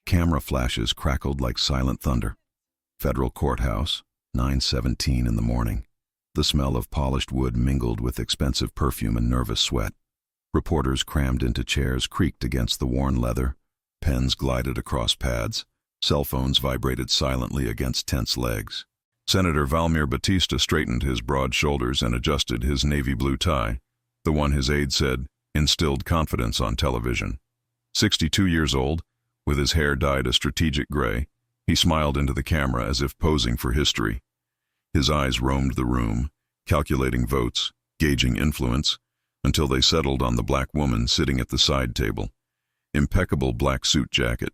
Camera flashes crackled like silent thunder. Federal Courthouse, 9:17 in the morning. The smell of polished wood mingled with expensive perfume and nervous sweat. Reporters crammed into chairs creaked against the worn leather. Pens glided across pads. Cell phones vibrated silently against tense legs. Senator Valmir Batista straightened his broad shoulders and adjusted his navy blue tie, the one his aide said instilled confidence on television. 62 years old, with his hair dyed a strategic gray, he smiled into the camera as if posing for history. His eyes roamed the room, calculating votes, gauging influence, until they settled on the black woman sitting at the side table. Impeccable black suit jacket,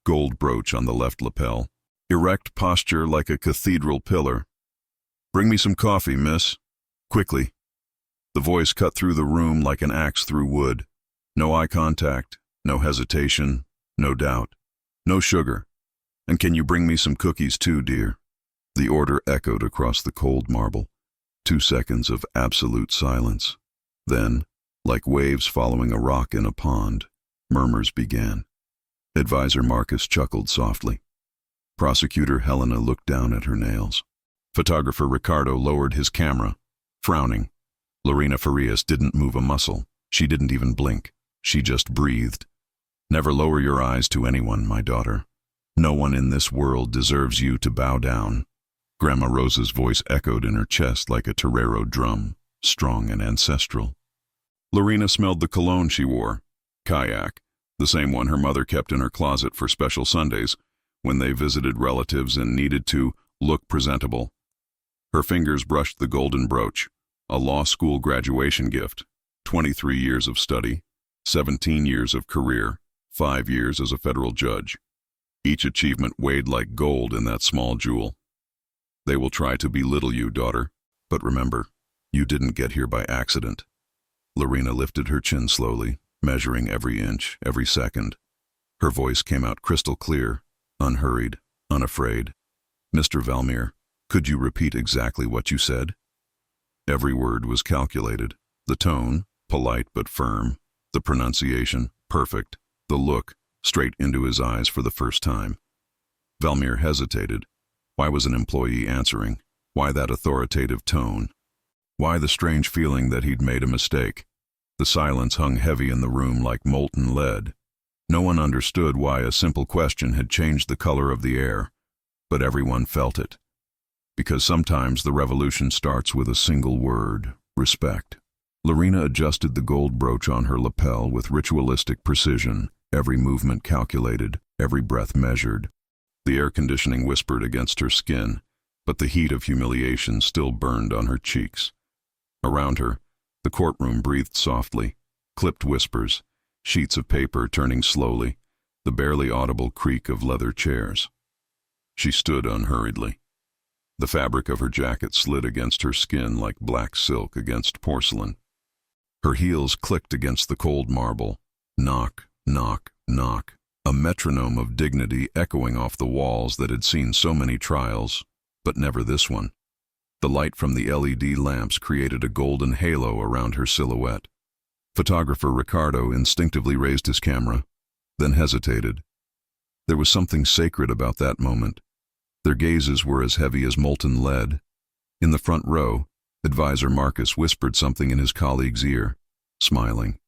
gold brooch on the left lapel, erect posture like a cathedral pillar. "Bring me some coffee, miss. Quickly." The voice cut through the room like an axe through wood. No eye contact, no hesitation, no doubt. "No sugar. And can you bring me some cookies too, dear?" The order echoed across the cold marble. 2 seconds of absolute silence. Then, like waves following a rock in a pond, murmurs began. Advisor Marcus chuckled softly. Prosecutor Helena looked down at her nails. Photographer Ricardo lowered his camera, frowning. Lorena Farias didn't move a muscle. She didn't even blink. She just breathed. "Never lower your eyes to anyone, my daughter. No one in this world deserves you to bow down." Grandma Rosa's voice echoed in her chest like a torero drum, strong and ancestral. Lorena smelled the cologne she wore, Kayak, the same one her mother kept in her closet for special Sundays when they visited relatives and needed to look presentable. Her fingers brushed the golden brooch, a law school graduation gift, 23 years of study, 17 years of career, 5 years as a federal judge. Each achievement weighed like gold in that small jewel. "They will try to belittle you, daughter, but remember, you didn't get here by accident." Lorena lifted her chin slowly, measuring every inch, every second. Her voice came out crystal clear, unhurried, unafraid. "Mr. Valmir, could you repeat exactly what you said?" Every word was calculated. The tone, polite but firm. The pronunciation, perfect. The look, straight into his eyes for the first time. Valmir hesitated. Why was an employee answering? Why that authoritative tone? Why the strange feeling that he'd made a mistake? The silence hung heavy in the room like molten lead. No one understood why a simple question had changed the color of the air, but everyone felt it. Because sometimes the revolution starts with a single word, respect. Lorena adjusted the gold brooch on her lapel with ritualistic precision, every movement calculated, every breath measured. The air conditioning whispered against her skin, but the heat of humiliation still burned on her cheeks. Around her, the courtroom breathed softly, clipped whispers, sheets of paper turning slowly, the barely audible creak of leather chairs. She stood unhurriedly. The fabric of her jacket slid against her skin like black silk against porcelain. Her heels clicked against the cold marble. Knock, knock, knock. A metronome of dignity echoing off the walls that had seen so many trials, but never this one. The light from the LED lamps created a golden halo around her silhouette. Photographer Ricardo instinctively raised his camera, then hesitated. There was something sacred about that moment. Their gazes were as heavy as molten lead. In the front row, Advisor Marcus whispered something in his colleague's ear, smiling.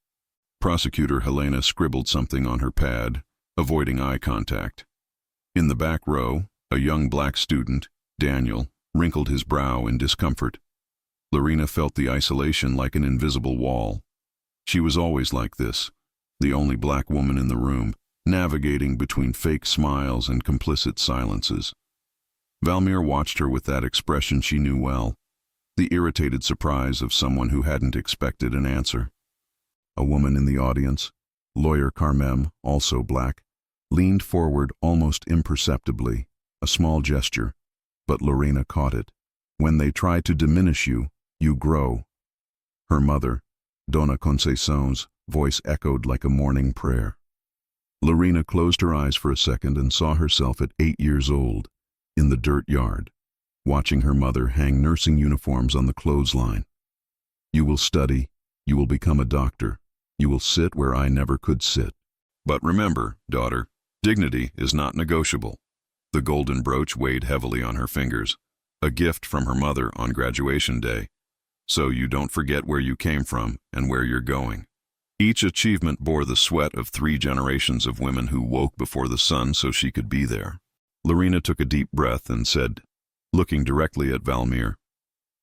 Prosecutor Helena scribbled something on her pad, avoiding eye contact. In the back row, a young black student, Daniel, wrinkled his brow in discomfort. Lorena felt the isolation like an invisible wall. She was always like this, the only black woman in the room, navigating between fake smiles and complicit silences. Valmir watched her with that expression she knew well, the irritated surprise of someone who hadn't expected an answer. A woman in the audience, lawyer Carmem, also black, leaned forward almost imperceptibly, a small gesture, but Lorena caught it. "When they try to diminish you, you grow." Her mother, Dona Conceição's voice echoed like a morning prayer. Lorena closed her eyes for a second and saw herself at 8 years old, in the dirt yard, watching her mother hang nursing uniforms on the clothesline. "You will study, you will become a doctor, you will sit where I never could sit. But remember, daughter, Dignity is not negotiable. The golden brooch weighed heavily on her fingers, a gift from her mother on graduation day. So you don't forget where you came from and where you're going. Each achievement bore the sweat of 3 generations of women who woke before the sun so she could be there. Lorena took a deep breath and said, looking directly at Valmir,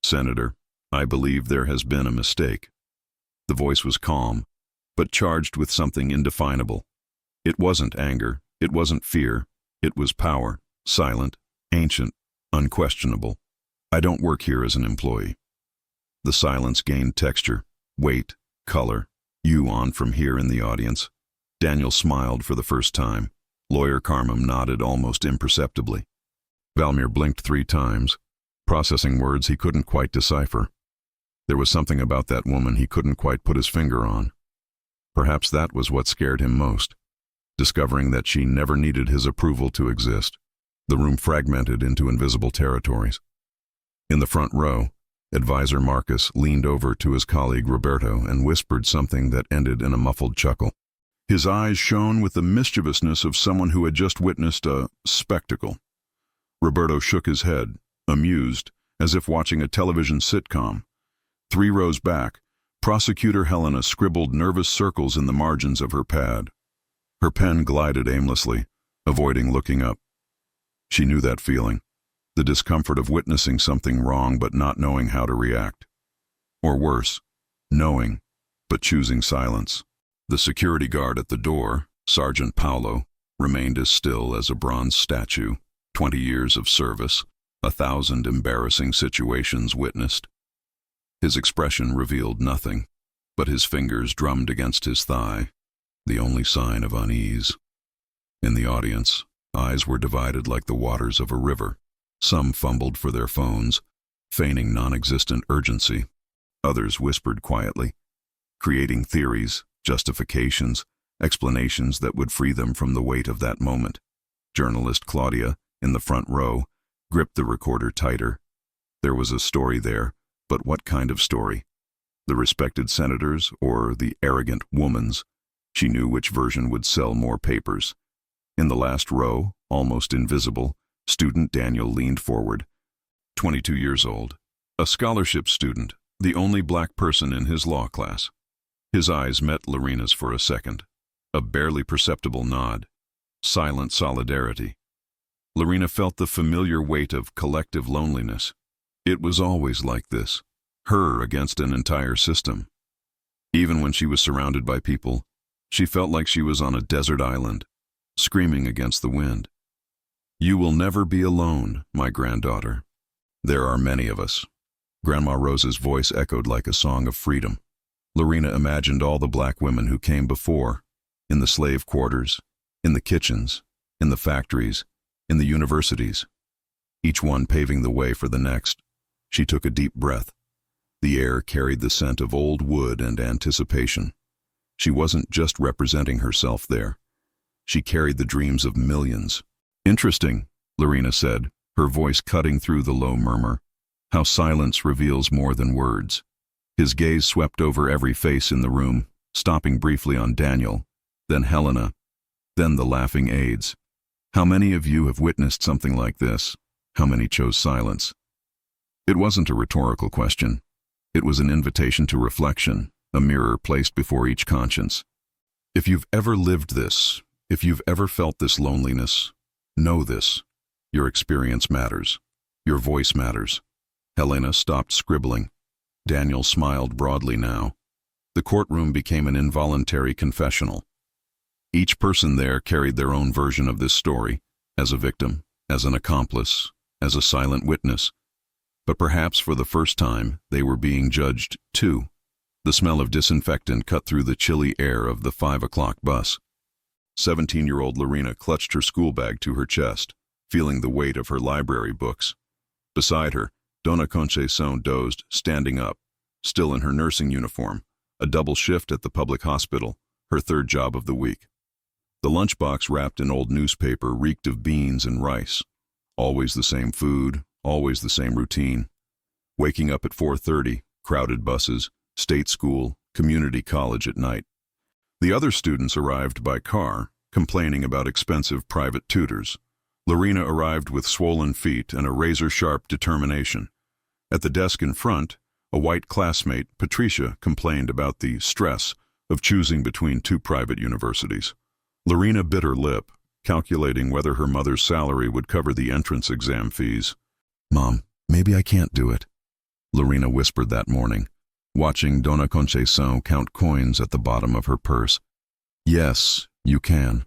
"Senator, I believe there has been a mistake." The voice was calm, but charged with something indefinable. It wasn't anger, it wasn't fear, it was power, silent, ancient, unquestionable. "I don't work here as an employee." The silence gained texture, weight, color. "You on from here in the audience?" Daniel smiled for the first time. Lawyer Carmam nodded almost imperceptibly. Valmir blinked 3 times, processing words he couldn't quite decipher. There was something about that woman he couldn't quite put his finger on. Perhaps that was what scared him most, discovering that she never needed his approval to exist. The room fragmented into invisible territories. In the front row, Advisor Marcus leaned over to his colleague Roberto and whispered something that ended in a muffled chuckle. His eyes shone with the mischievousness of someone who had just witnessed a spectacle. Roberto shook his head, amused, as if watching a television sitcom. 3 rows back, Prosecutor Helena scribbled nervous circles in the margins of her pad. Her pen glided aimlessly, avoiding looking up. She knew that feeling, the discomfort of witnessing something wrong but not knowing how to react. Or worse, knowing, but choosing silence. The security guard at the door, Sergeant Paolo, remained as still as a bronze statue. 20 years of service, 1,000 embarrassing situations witnessed. His expression revealed nothing, but his fingers drummed against his thigh, the only sign of unease. In the audience, eyes were divided like the waters of a river. Some fumbled for their phones, feigning non-existent urgency. Others whispered quietly, creating theories, justifications, explanations that would free them from the weight of that moment. Journalist Claudia, in the front row, gripped the recorder tighter. There was a story there, but what kind of story? The respected senator's or the arrogant woman's? She knew which version would sell more papers. In the last row, almost invisible, student Daniel leaned forward. 22 years old, a scholarship student, the only black person in his law class. His eyes met Lorena's for a second. A barely perceptible nod. Silent solidarity. Lorena felt the familiar weight of collective loneliness. It was always like this, her against an entire system. Even when she was surrounded by people, she felt like she was on a desert island, screaming against the wind. "You will never be alone, my granddaughter. There are many of us." Grandma Rosa's voice echoed like a song of freedom. Lorena imagined all the black women who came before, in the slave quarters, in the kitchens, in the factories, in the universities, each one paving the way for the next. She took a deep breath. The air carried the scent of old wood and anticipation. She wasn't just representing herself there. She carried the dreams of millions. "Interesting," Lorena said, her voice cutting through the low murmur. "How silence reveals more than words." His gaze swept over every face in the room, stopping briefly on Daniel, then Helena, then the laughing aides. "How many of you have witnessed something like this? How many chose silence?" It wasn't a rhetorical question. It was an invitation to reflection, a mirror placed before each conscience. If you've ever lived this, if you've ever felt this loneliness, know this. Your experience matters. Your voice matters. Helena stopped scribbling. Daniel smiled broadly now. The courtroom became an involuntary confessional. Each person there carried their own version of this story, as a victim, as an accomplice, as a silent witness. But perhaps for the first time, they were being judged, too. The smell of disinfectant cut through the chilly air of the 5 o'clock bus. 17-year-old Lorena clutched her school bag to her chest, feeling the weight of her library books. Beside her, Dona Concepcion dozed, standing up, still in her nursing uniform, a double shift at the public hospital, her 3rd job of the week. The lunchbox wrapped in old newspaper reeked of beans and rice. Always the same food, always the same routine. Waking up at 4:30, crowded buses, state school, community college at night. The other students arrived by car, complaining about expensive private tutors. Lorena arrived with swollen feet and a razor-sharp determination. At the desk in front, a white classmate, Patricia, complained about the stress of choosing between two private universities. Lorena bit her lip, calculating whether her mother's salary would cover the entrance exam fees. "Mom, maybe I can't do it," Lorena whispered that morning, watching Dona Concepcion count coins at the bottom of her purse. "Yes, you can."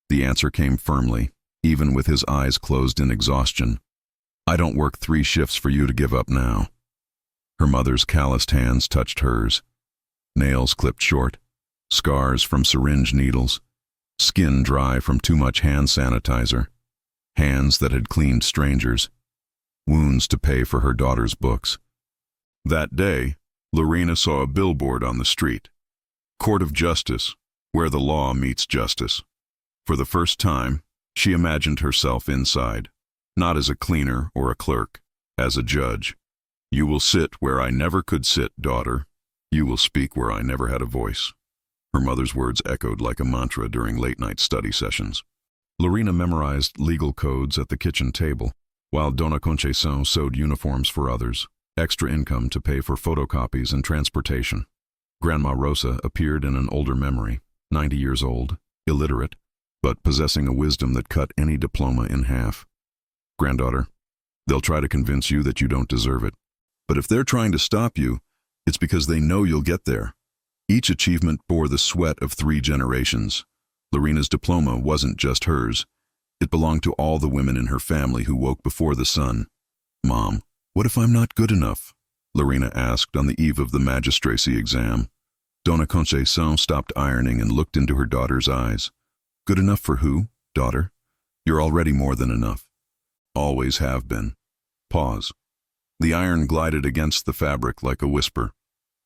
The answer came firmly, even with his eyes closed in exhaustion. "I don't work 3 shifts for you to give up now." Her mother's calloused hands touched hers. Nails clipped short, scars from syringe needles, skin dry from too much hand sanitizer, hands that had cleaned strangers, wounds to pay for her daughter's books. That day, Lorena saw a billboard on the street. Court of Justice, where the law meets justice. For the first time, she imagined herself inside, not as a cleaner or a clerk, as a judge. "You will sit where I never could sit, daughter. You will speak where I never had a voice." Her mother's words echoed like a mantra during late-night study sessions. Lorena memorized legal codes at the kitchen table, while Dona Concepcion sewed uniforms for others, extra income to pay for photocopies and transportation. Grandma Rosa appeared in an older memory, 90 years old, illiterate, but possessing a wisdom that cut any diploma in half. "Granddaughter, they'll try to convince you that you don't deserve it. But if they're trying to stop you, it's because they know you'll get there." Each achievement bore the sweat of 3 generations. Lorena's diploma wasn't just hers. It belonged to all the women in her family who woke before the sun. "Mom, what if I'm not good enough?" Lorena asked on the eve of the magistracy exam. Dona Concepcion stopped ironing and looked into her daughter's eyes. "Good enough for who, daughter? You're already more than enough. Always have been." Pause. The iron glided against the fabric like a whisper.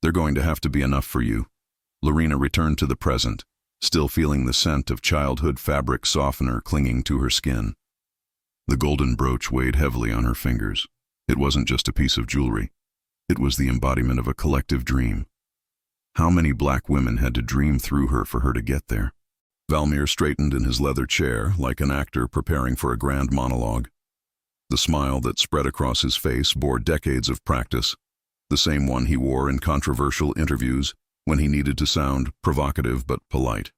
"They're going to have to be enough for you." Lorena returned to the present, still feeling the scent of childhood fabric softener clinging to her skin. The golden brooch weighed heavily on her fingers. It wasn't just a piece of jewelry. It was the embodiment of a collective dream. How many black women had to dream through her for her to get there? Valmir straightened in his leather chair like an actor preparing for a grand monologue. The smile that spread across his face bore decades of practice, the same one he wore in controversial interviews when he needed to sound provocative but polite.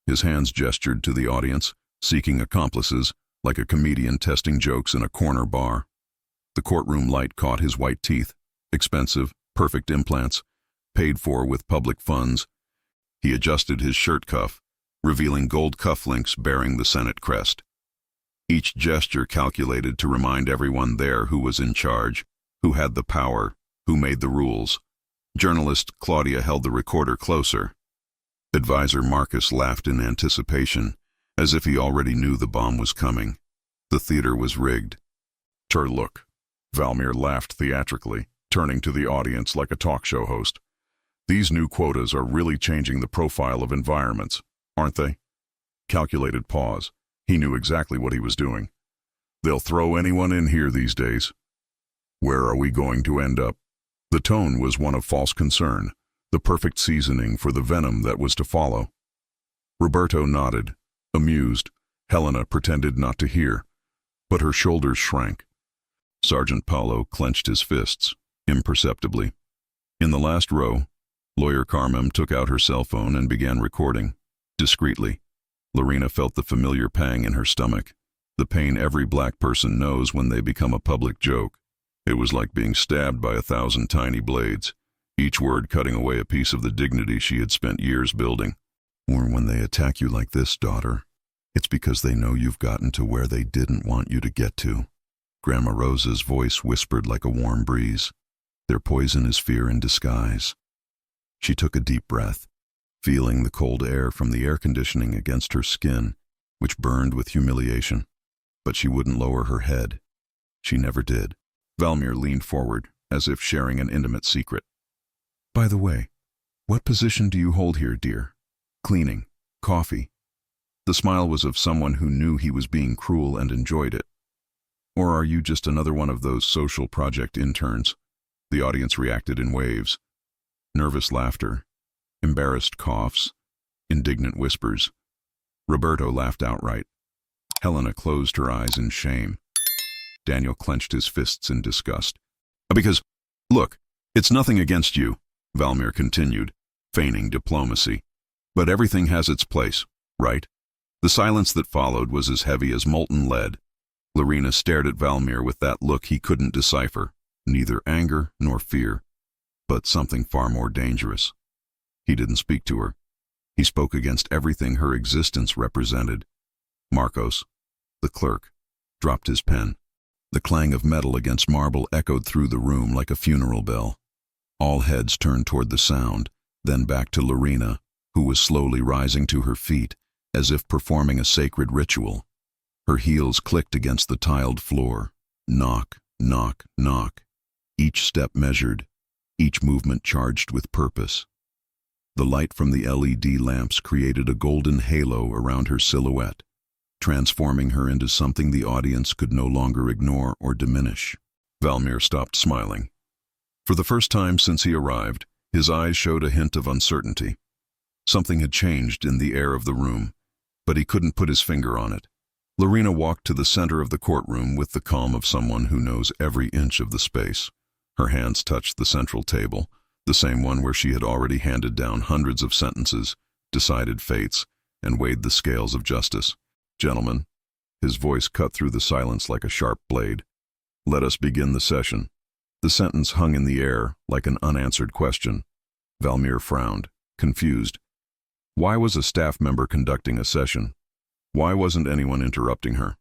His hands gestured to the audience, seeking accomplices, like a comedian testing jokes in a corner bar. The courtroom light caught his white teeth, expensive, perfect implants, paid for with public funds. He adjusted his shirt cuff, revealing gold cufflinks bearing the Senate crest. Each gesture calculated to remind everyone there who was in charge, who had the power, who made the rules. Journalist Claudia held the recorder closer. Advisor Marcus laughed in anticipation, as if he already knew the bomb was coming. The theater was rigged. Look." Valmir laughed theatrically, turning to the audience like a talk show host. "These new quotas are really changing the profile of environments, aren't they?" Calculated pause. He knew exactly what he was doing. "They'll throw anyone in here these days. Where are we going to end up?" The tone was one of false concern, the perfect seasoning for the venom that was to follow. Roberto nodded, amused. Helena pretended not to hear, but her shoulders shrank. Sergeant Paulo clenched his fists, imperceptibly. In the last row, Lawyer Carmem took out her cell phone and began recording, discreetly. Lorena felt the familiar pang in her stomach, the pain every black person knows when they become a public joke. It was like being stabbed by 1,000 tiny blades, each word cutting away a piece of the dignity she had spent years building. "Or when they attack you like this, daughter, it's because they know you've gotten to where they didn't want you to get to." Grandma Rosa's voice whispered like a warm breeze. "Their poison is fear in disguise." She took a deep breath, feeling the cold air from the air conditioning against her skin, which burned with humiliation. But she wouldn't lower her head. She never did. Valmir leaned forward, as if sharing an intimate secret. "By the way, what position do you hold here, dear? Cleaning? Coffee?" The smile was of someone who knew he was being cruel and enjoyed it. "Or are you just another one of those social project interns?" The audience reacted in waves. Nervous laughter, embarrassed coughs, indignant whispers. Roberto laughed outright. Helena closed her eyes in shame. Daniel clenched his fists in disgust. Because, look, it's nothing against you, Valmir continued, feigning diplomacy. But everything has its place, right? The silence that followed was as heavy as molten lead. Lorena stared at Valmir with that look he couldn't decipher, neither anger nor fear, but something far more dangerous. He didn't speak to her. He spoke against everything her existence represented. Marcos, the clerk, dropped his pen. The clang of metal against marble echoed through the room like a funeral bell. All heads turned toward the sound, then back to Lorena, who was slowly rising to her feet, as if performing a sacred ritual. Her heels clicked against the tiled floor. Knock, knock, knock. Each step measured, each movement charged with purpose. The light from the LED lamps created a golden halo around her silhouette, transforming her into something the audience could no longer ignore or diminish. Valmir stopped smiling. For the first time since he arrived, his eyes showed a hint of uncertainty. Something had changed in the air of the room, but he couldn't put his finger on it. Lorena walked to the center of the courtroom with the calm of someone who knows every inch of the space. Her hands touched the central table, the same one where she had already handed down hundreds of sentences, decided fates, and weighed the scales of justice. Gentlemen, his voice cut through the silence like a sharp blade. Let us begin the session. The sentence hung in the air like an unanswered question. Valmir frowned, confused. Why was a staff member conducting a session? Why wasn't anyone interrupting her?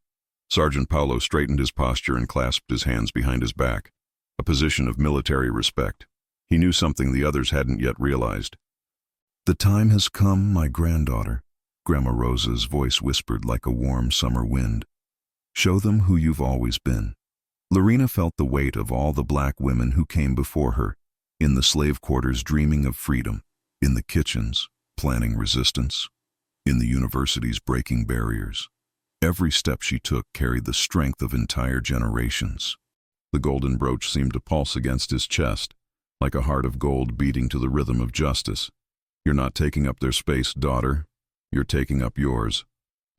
Sergeant Paulo straightened his posture and clasped his hands behind his back, a position of military respect. He knew something the others hadn't yet realized. The time has come, my granddaughter, Grandma Rosa's voice whispered like a warm summer wind. Show them who you've always been. Lorena felt the weight of all the black women who came before her, in the slave quarters dreaming of freedom, in the kitchens, planning resistance, in the universities breaking barriers. Every step she took carried the strength of entire generations. The golden brooch seemed to pulse against his chest, like a heart of gold beating to the rhythm of justice. You're not taking up their space, daughter. You're taking up yours.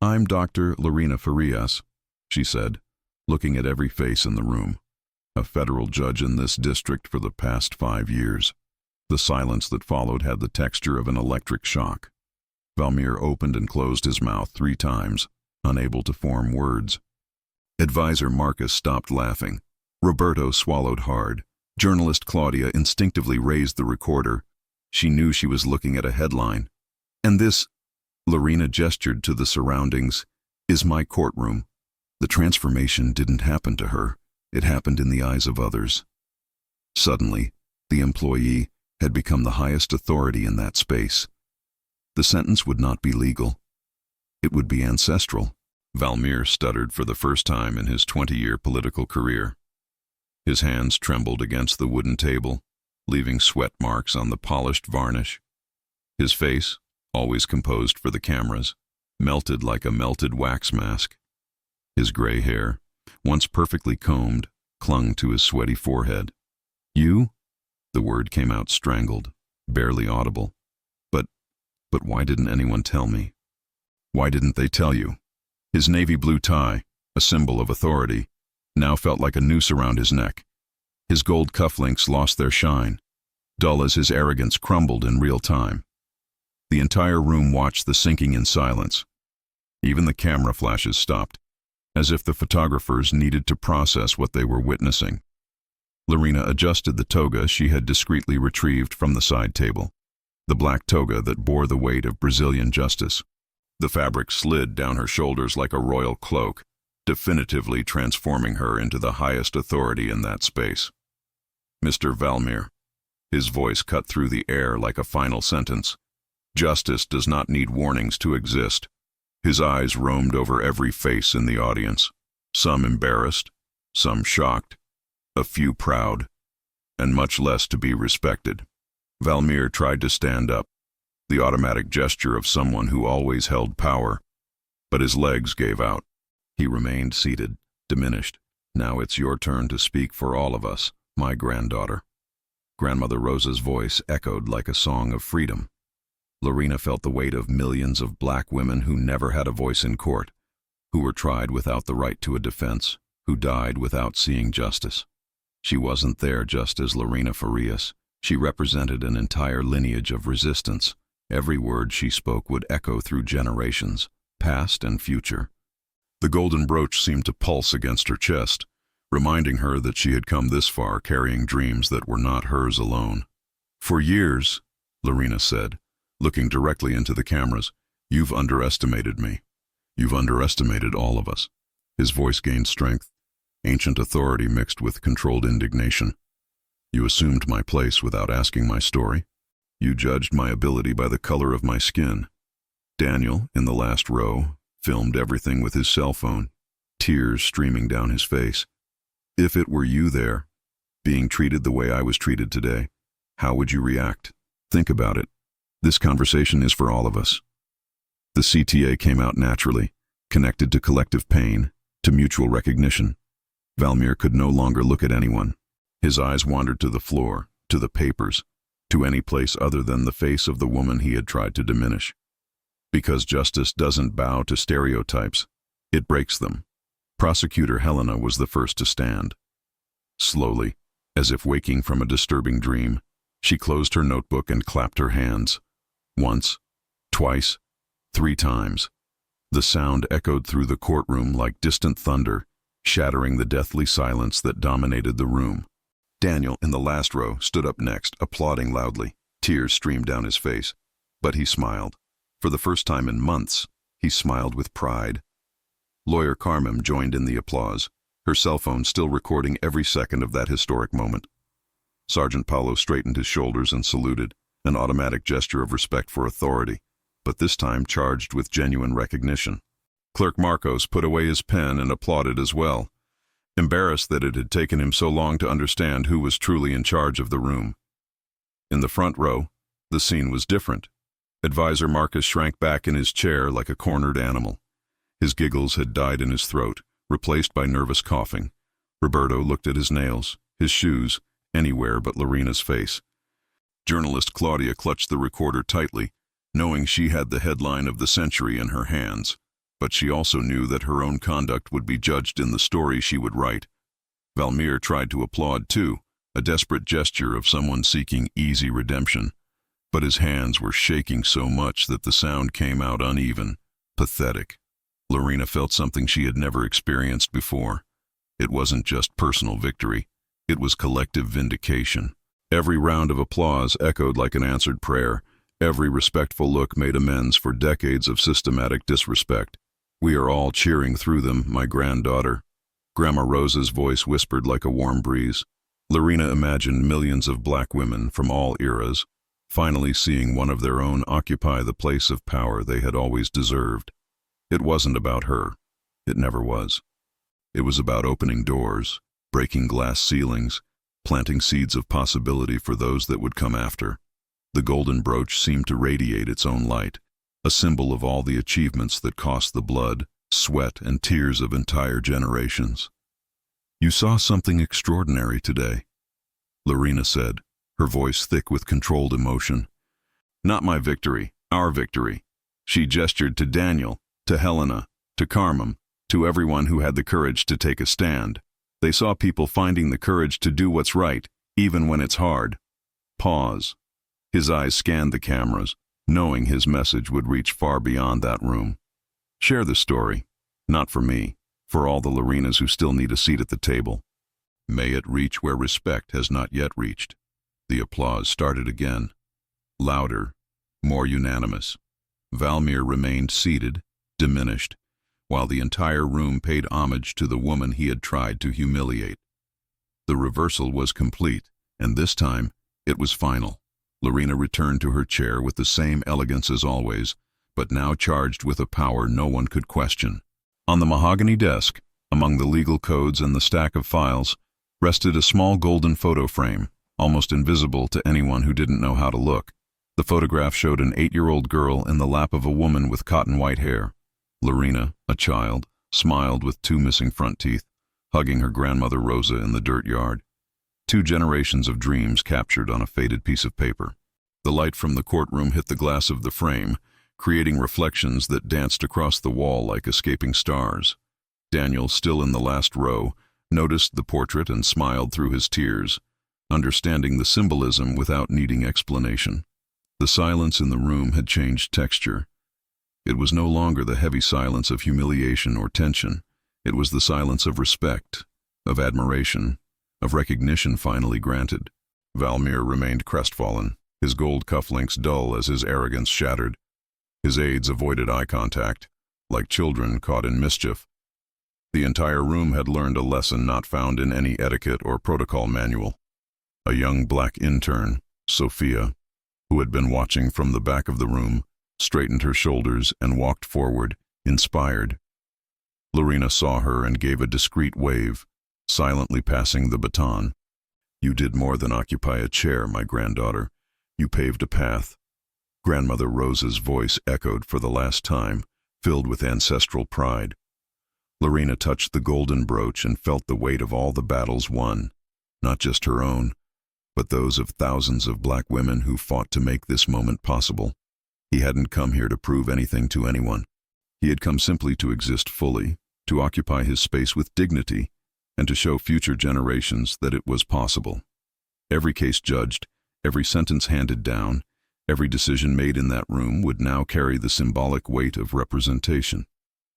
I'm Dr. Lorena Farias, she said, looking at every face in the room. A federal judge in this district for the past 5 years. The silence that followed had the texture of an electric shock. Valmir opened and closed his mouth 3 times, unable to form words. Advisor Marcus stopped laughing. Roberto swallowed hard. Journalist Claudia instinctively raised the recorder. She knew she was looking at a headline. And this, Lorena gestured to the surroundings, is my courtroom. The transformation didn't happen to her. It happened in the eyes of others. Suddenly, the employee had become the highest authority in that space. The sentence would not be legal. It would be ancestral. Valmir stuttered for the first time in his 20-year political career. His hands trembled against the wooden table, leaving sweat marks on the polished varnish. His face, always composed for the cameras, melted like a melted wax mask. His gray hair, once perfectly combed, clung to his sweaty forehead. You? The word came out strangled, barely audible. But why didn't anyone tell me? Why didn't they tell you? His navy blue tie, a symbol of authority, now felt like a noose around his neck. His gold cufflinks lost their shine, dull as his arrogance crumbled in real time. The entire room watched the sinking in silence. Even the camera flashes stopped, as if the photographers needed to process what they were witnessing. Lorena adjusted the toga she had discreetly retrieved from the side table, the black toga that bore the weight of Brazilian justice. The fabric slid down her shoulders like a royal cloak, definitively transforming her into the highest authority in that space. Mr. Valmir, his voice cut through the air like a final sentence. Justice does not need warnings to exist. His eyes roamed over every face in the audience, some embarrassed, some shocked, a few proud, and much less to be respected. Valmir tried to stand up, the automatic gesture of someone who always held power, but his legs gave out. He remained seated, diminished. Now it's your turn to speak for all of us, my granddaughter. Grandmother Rosa's voice echoed like a song of freedom. Lorena felt the weight of millions of black women who never had a voice in court, who were tried without the right to a defense, who died without seeing justice. She wasn't there just as Lorena Farias. She represented an entire lineage of resistance. Every word she spoke would echo through generations, past and future. The golden brooch seemed to pulse against her chest, reminding her that she had come this far carrying dreams that were not hers alone. "For years," Lorena said, looking directly into the cameras, "you've underestimated me. You've underestimated all of us." His voice gained strength, ancient authority mixed with controlled indignation. "You assumed my place without asking my story. You judged my ability by the color of my skin." Daniel, in the last row, filmed everything with his cell phone, tears streaming down his face. "If it were you there, being treated the way I was treated today, how would you react? Think about it. This conversation is for all of us." The CTA came out naturally, connected to collective pain, to mutual recognition. Valmir could no longer look at anyone. His eyes wandered to the floor, to the papers, to any place other than the face of the woman he had tried to diminish. Because justice doesn't bow to stereotypes, it breaks them. Prosecutor Helena was the first to stand. Slowly, as if waking from a disturbing dream, she closed her notebook and clapped her hands. Once, twice, 3 times. The sound echoed through the courtroom like distant thunder, shattering the deathly silence that dominated the room. Daniel, in the last row, stood up next, applauding loudly. Tears streamed down his face, but he smiled. For the first time in months, he smiled with pride. Lawyer Carmem joined in the applause, her cell phone still recording every second of that historic moment. Sergeant Paulo straightened his shoulders and saluted, an automatic gesture of respect for authority, but this time charged with genuine recognition. Clerk Marcos put away his pen and applauded as well, embarrassed that it had taken him so long to understand who was truly in charge of the room. In the front row, the scene was different. Advisor Marcus shrank back in his chair like a cornered animal. His giggles had died in his throat, replaced by nervous coughing. Roberto looked at his nails, his shoes, anywhere but Lorena's face. Journalist Claudia clutched the recorder tightly, knowing she had the headline of the century in her hands. But she also knew that her own conduct would be judged in the story she would write. Valmir tried to applaud too, a desperate gesture of someone seeking easy redemption. But his hands were shaking so much that the sound came out uneven, pathetic. Lorena felt something she had never experienced before. It wasn't just personal victory, it was collective vindication. Every round of applause echoed like an answered prayer. Every respectful look made amends for decades of systematic disrespect. "We are all cheering through them, my granddaughter." Grandma Rosa's voice whispered like a warm breeze. Lorena imagined millions of black women from all eras, finally seeing one of their own occupy the place of power they had always deserved. It wasn't about her. It never was. It was about opening doors, breaking glass ceilings, planting seeds of possibility for those that would come after. The golden brooch seemed to radiate its own light, a symbol of all the achievements that cost the blood, sweat, and tears of entire generations. "You saw something extraordinary today," Lorena said, her voice thick with controlled emotion. "Not my victory, our victory." She gestured to Daniel, to Helena, to Carmem, to everyone who had the courage to take a stand. They saw people finding the courage to do what's right, even when it's hard. Pause. His eyes scanned the cameras, knowing his message would reach far beyond that room. Share the story, not for me, for all the Lorenas who still need a seat at the table. May it reach where respect has not yet reached. The applause started again. Louder, more unanimous. Valmir remained seated, diminished, while the entire room paid homage to the woman he had tried to humiliate. The reversal was complete, and this time it was final. Lorena returned to her chair with the same elegance as always, but now charged with a power no one could question. On the mahogany desk, among the legal codes and the stack of files, rested a small golden photo frame, almost invisible to anyone who didn't know how to look. The photograph showed an 8-year-old girl in the lap of a woman with cotton white hair. Lorena, a child, smiled with 2 missing front teeth, hugging her grandmother Rosa in the dirt yard. 2 generations of dreams captured on a faded piece of paper. The light from the courtroom hit the glass of the frame, creating reflections that danced across the wall like escaping stars. Daniel, still in the last row, noticed the portrait and smiled through his tears, understanding the symbolism without needing explanation. The silence in the room had changed texture. It was no longer the heavy silence of humiliation or tension. It was the silence of respect, of admiration, of recognition finally granted. Valmir remained crestfallen, his gold cufflinks dull as his arrogance shattered. His aides avoided eye contact, like children caught in mischief. The entire room had learned a lesson not found in any etiquette or protocol manual. A young black intern, Sophia, who had been watching from the back of the room, straightened her shoulders and walked forward, inspired. Lorena saw her and gave a discreet wave, silently passing the baton. "You did more than occupy a chair, my granddaughter. You paved a path." Grandmother Rosa's voice echoed for the last time, filled with ancestral pride. Lorena touched the golden brooch and felt the weight of all the battles won, not just her own, but those of thousands of black women who fought to make this moment possible. He hadn't come here to prove anything to anyone. He had come simply to exist fully, to occupy his space with dignity, and to show future generations that it was possible. Every case judged, every sentence handed down, every decision made in that room would now carry the symbolic weight of representation.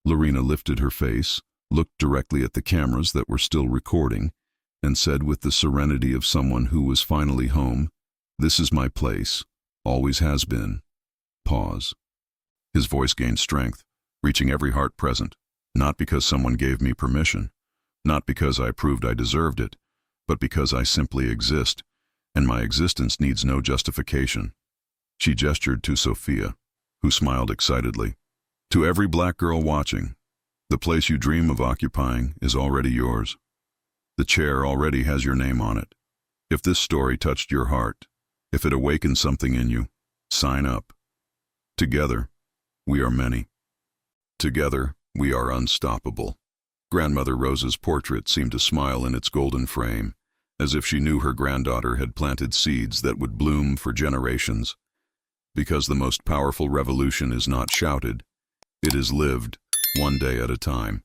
Lorena lifted her face, looked directly at the cameras that were still recording, and said with the serenity of someone who was finally home, "This is my place, always has been." Pause. His voice gained strength, reaching every heart present, not because someone gave me permission, not because I proved I deserved it, but because I simply exist, and my existence needs no justification. She gestured to Sophia, who smiled excitedly. "To every black girl watching, the place you dream of occupying is already yours. The chair already has your name on it. If this story touched your heart, if it awakened something in you, sign up. Together, we are many. Together, we are unstoppable." Grandmother Rosa's portrait seemed to smile in its golden frame, as if she knew her granddaughter had planted seeds that would bloom for generations. Because the most powerful revolution is not shouted, it is lived, one day at a time.